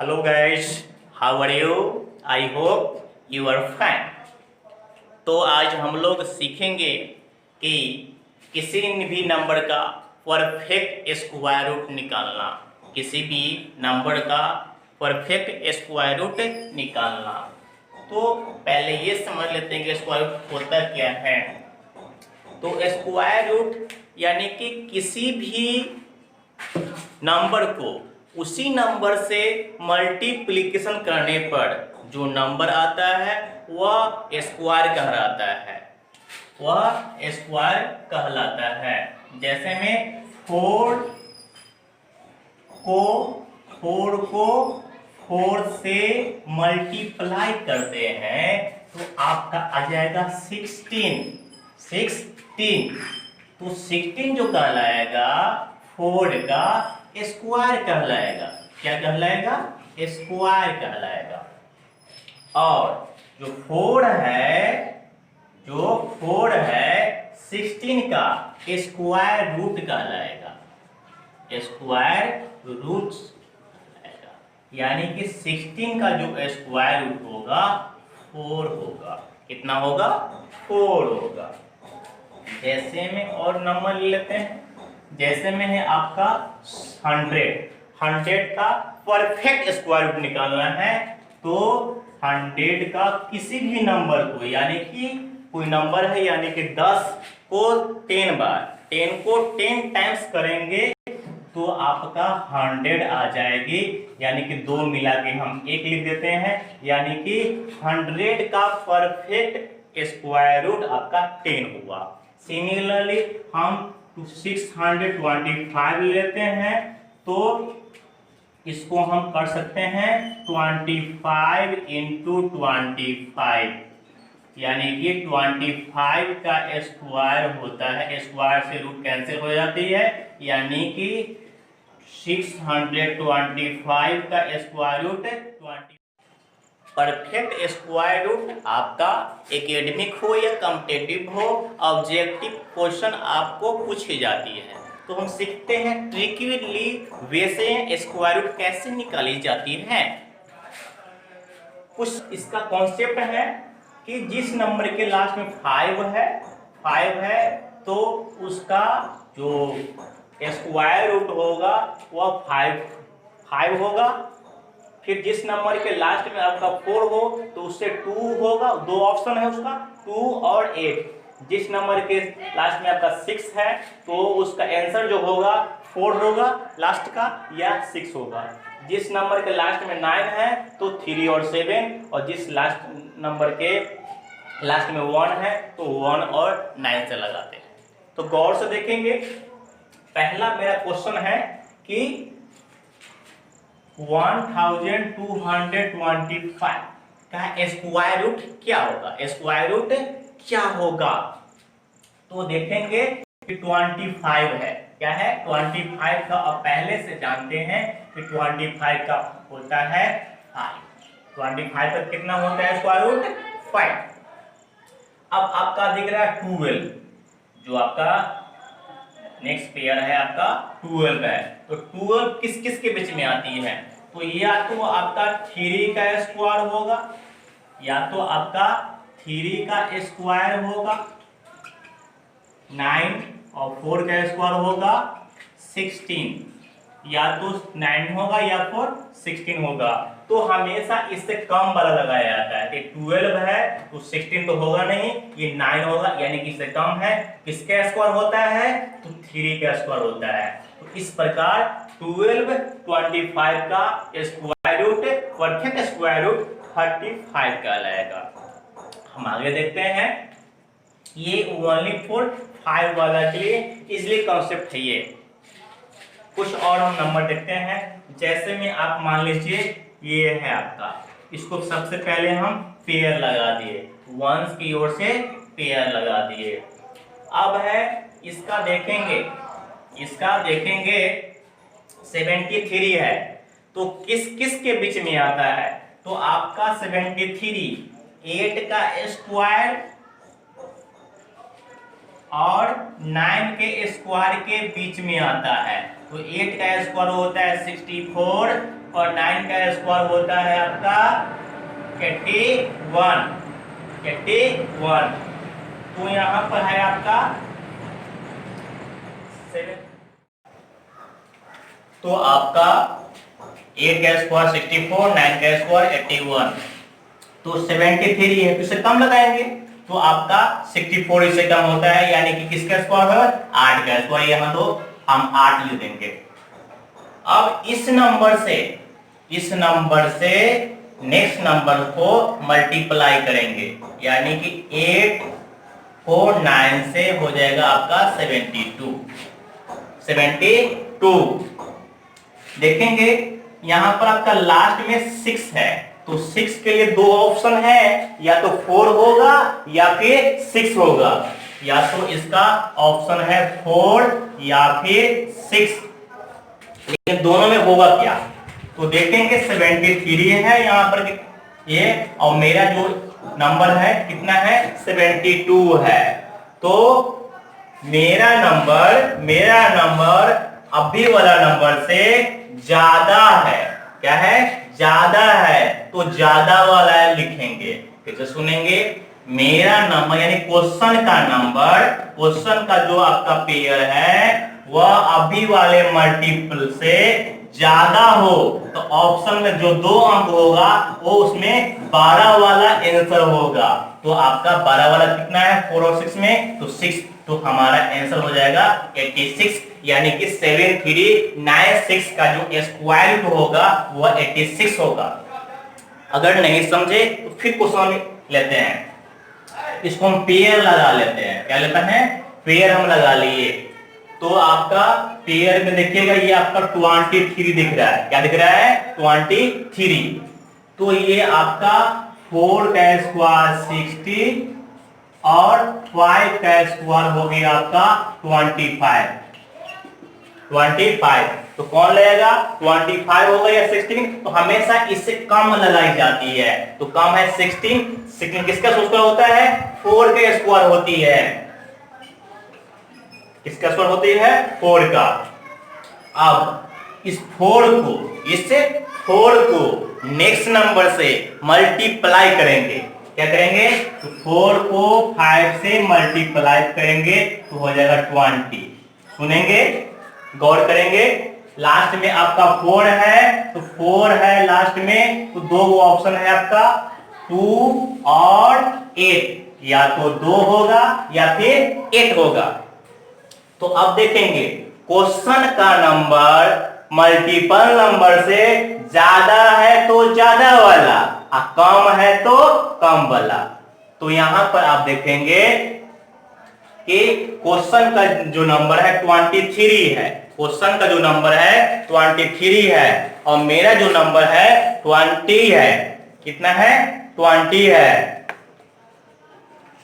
Hello guys, how are you? I hope you are fine. तो आज हम लोग सीखेंगे कि किसी भी नंबर का परफेक्ट स्क्वायर रूट निकालना। किसी भी नंबर का परफेक्ट स्क्वायर रूट निकालना। तो पहले ये समझ लेते हैं कि स्क्वायर रूट होता क्या है। तो स्क्वायर रूट यानी कि किसी भी नंबर को उसी नंबर से मल्टीप्लिकेशन करने पर जो नंबर आता है वह स्क्वायर कहलाता है। वह स्क्वायर कहलाता है। जैसे में फोर को 4 से मल्टीप्लाई करते हैं तो आपका आ जाएगा 16। तो 16 जो कहलाएगा 4 का स्क्वायर कहलाएगा। क्या कहलाएगा? स्क्वायर कहलाएगा। और जो 4 है 16 का स्क्वायर रूट कहलाएगा। स्क्वायर रूट यानी कि 16 का जो स्क्वायर रूट होगा 4 होगा। कितना होगा? 4 होगा। जैसे में और नंबर ले लेते हैं। जैसे में है आपका 100 का परफेक्ट स्क्वायर रूट निकालना है। तो 100 का किसी भी नंबर को यानी कि कोई नंबर है यानी कि 10 को 10 बार 10 को 10 टाइम्स करेंगे तो आपका 100 आ जाएगी। यानी कि 2 मिला के हम 1 लिख देते हैं। यानी कि 100 का परफेक्ट स्क्वायर रूट आपका 10 हुआ। सिमिलरली हम 625 लेते हैं तो इसको हम कर सकते हैं 25 इंटू 25। यानी कि 25 का स्क्वायर होता है। स्क्वायर से रूट कैंसिल हो जाती है। यानी कि 625 का square root 20। Perfect square root आपका एकेडमिक हो या कॉम्पिटिटिव हो, ऑब्जेक्टिव क्वेश्चन आपको पूछी जाती है। तो हम सीखते हैं ट्रिकली वे से स्क्वायर रूट कैसे निकाली जाती है। कुछ इसका कॉन्सेप्ट है कि जिस नंबर के लास्ट में 5 है तो उसका जो स्क्वायर रूट होगा वह 5 होगा। फिर जिस नंबर के लास्ट में आपका 4 हो तो उससे 2 होगा। 2 ऑप्शन है उसका, 2 और 8। जिस नंबर के लास्ट में आपका 6 है तो उसका आंसर जो होगा 4 होगा लास्ट का या 6 होगा। जिस नंबर के लास्ट में 9 है तो 3 और 7। और जिस लास्ट नंबर के लास्ट में 1 है तो 1 और 9 से लगाते हैं। तो गौर से देखेंगे। पहला मेरा क्वेश्चन है कि 1225 का स्क्वायर रूट क्या होगा। स्क्वायर रूट क्या होगा तो देखेंगे कि 25 है। क्या है? 25 का अब पहले से जानते हैं कि 25 का होता है 5। 25 का कितना होता है स्क्वायर रूट? 5। अब आपका दिख रहा है 12। जो आपका नेक्स्ट पेयर है आपका 12 है। तो 12 किस किस के बीच में आती है? तो या तो आपका 3 का स्क्वायर होगा या तो आपका 3 का स्क्वायर होगा 9 और 4 का स्क्वायर होगा 16। या तो 9 होगा या फिर 16 होगा। तो हमेशा इससे कम वाला लगाया जाता है कि 12 है तो 16 तो होगा नहीं, ये 9 होगा यानी कि इससे कम है। किसका स्क्वायर होता है? तो 3 का स्क्वायर होता है। तो इस प्रकार 1225 का square root perfect square root 35 कहलाएगा। हम आगे देखते हैं। ये ओनली फॉर 5 वाला के लिए इजली कॉन्सेप्ट है ये। कुछ और हम नंबर देखते हैं। जैसे में आप मान लीजिए ये है आपका, इसको सबसे पहले हम पेयर लगा दिए, वंस की ओर से पेयर लगा दिए। अब है इसका देखेंगे 73 है तो किस किस के बीच में आता है? तो आपका 73 8 का स्क्वायर और 9 के स्क्वायर के बीच में आता है। तो 8 का स्क्वायर होता है 64 और 9 का स्क्वायर होता है आपका 81। तो यहाँ पर है आपका 7। तो आपका 8 का स्क्वायर 64, 9 का स्क्वायर 81, तो 73 है, तो इसे कम लगाएंगे तो आपका 64 इससे कम होता है, यानी कि किसका स्क्वायर है 8 का स्क्वायर, यहाँ तो हम 8 लिख देंगे। अब इस नंबर से नेक्स्ट नंबर को मल्टीप्लाई करेंगे, यानी कि 8 को 9 से हो जाएगा आपका 72। देखेंगे यहाँ पर आपका लास्ट में 6 है, तो 6 के लिए दो ऑप्शन है, या तो 4 होगा या फिर 6 होगा, या तो इसका ऑप्शन है 4 या फिर 6, लेकिन दोनों में होगा क्या, तो देखेंगे 73 है यहाँ पर ये, और मेरा जो नंबर है कितना है 72 है, तो मेरा नंबर अभी वाला नंबर से ज्यादा है, क्या है ज्यादा है, तो ज्यादा वाला लिखेंगे। फिर से सुनेंगे, मेरा नंबर यानी क्वेश्चन का जो आपका पेयर है वह अभी वाले मल्टीपल से ज्यादा हो, तो ऑप्शन में जो 2 अंक होगा वो उसमें 12 वाला आंसर होगा, तो आपका 12 वाला कितना है 4 और 6 में, तो 6, तो हमारा आंसर हो जाएगा 86, यानी कि 7396 का जो स्क्वायर रूट होगा वह 86 होगा। अगर नहीं समझे तो फिर क्वेश्चन लेते हैं, इसको हम पेयर लगा लेते हैं, क्या लेते हैं पेयर हम लगा लिए, तो आपका पेयर में देखिएगा ये आपका 23 दिख रहा है, क्या दिख रहा है 23, तो ये आपका 4 का स्क्वायर 60 और 5 का स्क्वायर हो गया आपका 25, तो कौन लगेगा 25 होगा या 16, तो हमेशा इससे कम लगाई जाती है, तो कम है 16 किसका स्क्वायर होता है 4 का स्क्वायर होती है, किसका स्क्वायर होती है 4 का। अब इस 4 को नेक्स्ट नंबर से मल्टीप्लाई करेंगे, क्या करेंगे तो 4 को 5 से मल्टीप्लाई करेंगे तो हो जाएगा 20। सुनेंगे, गौर करेंगे, लास्ट में आपका 4 है, तो 4 है लास्ट में, तो दो ऑप्शन है आपका 2 और 8, या तो 2 होगा या फिर 8 होगा। तो अब देखेंगे क्वेश्चन का नंबर मल्टीपल नंबर से ज्यादा है तो ज्यादा वाला, और कम है तो कम वाला, तो यहां पर आप देखेंगे कि क्वेश्चन का जो नंबर है 23 है, क्वेश्चन का जो नंबर है 23 है, और मेरा जो नंबर है 20 है, कितना है 20 है,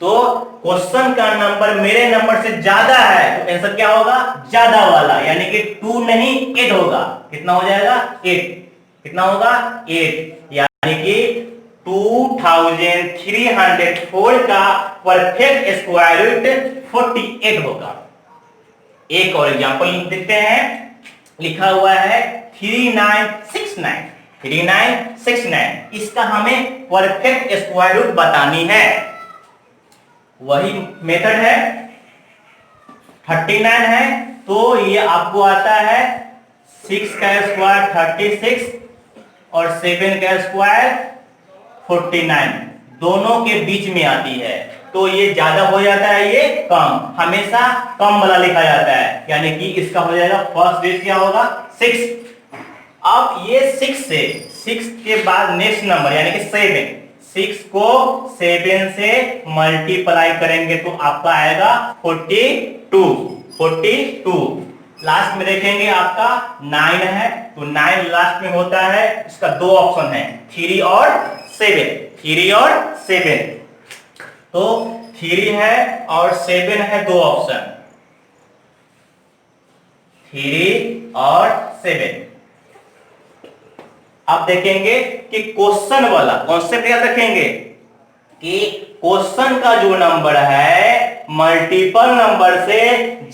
तो क्वेश्चन का नंबर मेरे नंबर से ज्यादा है, तो आंसर क्या होगा ज्यादा वाला, यानी कि 2 नहीं 8 होगा, कितना हो जाएगा 8, कितना होगा 8, यानी कि 2304 का परफेक्ट स्क्वायर रूट 48 होगा। एक और एग्जांपल देखते हैं, लिखा हुआ है 3969, इसका हमें परफेक्ट स्क्वायर रूट बतानी है, वही मेथड है 39 है, तो ये आपको आता है 6 का स्क्वायर 36 और 7 का स्क्वायर 49, दोनों के बीच में आती है, तो ये ज्यादा हो जाता है, ये कम, हमेशा कम वाला लिखा जाता है, यानी कि इसका हो जाएगा फर्स्ट डिजिट क्या होगा 6। अब ये 6 के बाद नेक्स्ट नंबर यानी कि 7, 6 को 7 से मल्टीप्लाई करेंगे तो आपका आएगा 42। लास्ट में देखेंगे आपका 9 है, तो 9 लास्ट में होता है, इसका दो ऑप्शन है 3 और 7, तो 3 है और 7 है, दो ऑप्शन 3 और 7। अब देखेंगे कि क्वेश्चन वाला कॉन्सेप्ट याद रखेंगे कि क्वेश्चन का जो नंबर है मल्टीपल नंबर से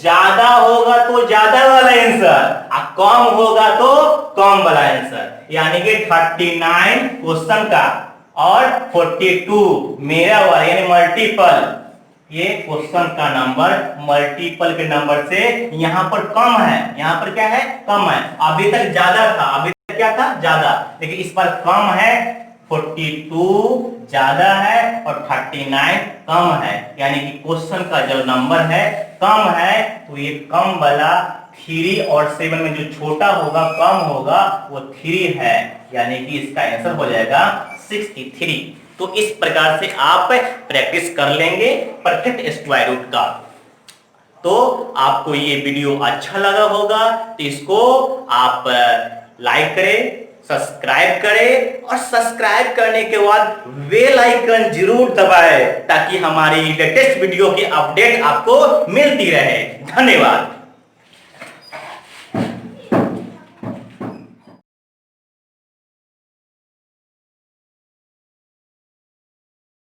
ज्यादा होगा तो ज्यादा वाला आंसर, और कम होगा तो कम वाला आंसर, यानी कि 39 क्वेश्चन का और 42 मेरा वाला यानी मल्टीपल, ये क्वेश्चन का नंबर मल्टीपल के नंबर से यहां पर कम है, यहां पर क्या है, कम है। अभी तक ज्यादा था, अभी तक क्या था, ज्यादा, लेकिन इस पर कम है। 42 ज्यादा है और 39 कम है, यानी कि क्वेश्चन का जो नंबर है कम है, तो ये कम वाला 3 और 7 में जो छोटा होगा, कम होगा, वो 3 है, यानी कि इसका आंसर हो जाएगा 63। तो इस प्रकार से आप प्रैक्टिस कर लेंगे परफेक्ट स्क्वायर रूट का। तो आपको ये वीडियो अच्छा लगा होगा तो इसको आप लाइक करें, सब्सक्राइब करें और सब्सक्राइब करने के बाद बेल आइकन जरूर दबाएं ताकि हमारी लेटेस्ट वीडियो की अपडेट आपको मिलती रहे। धन्यवाद।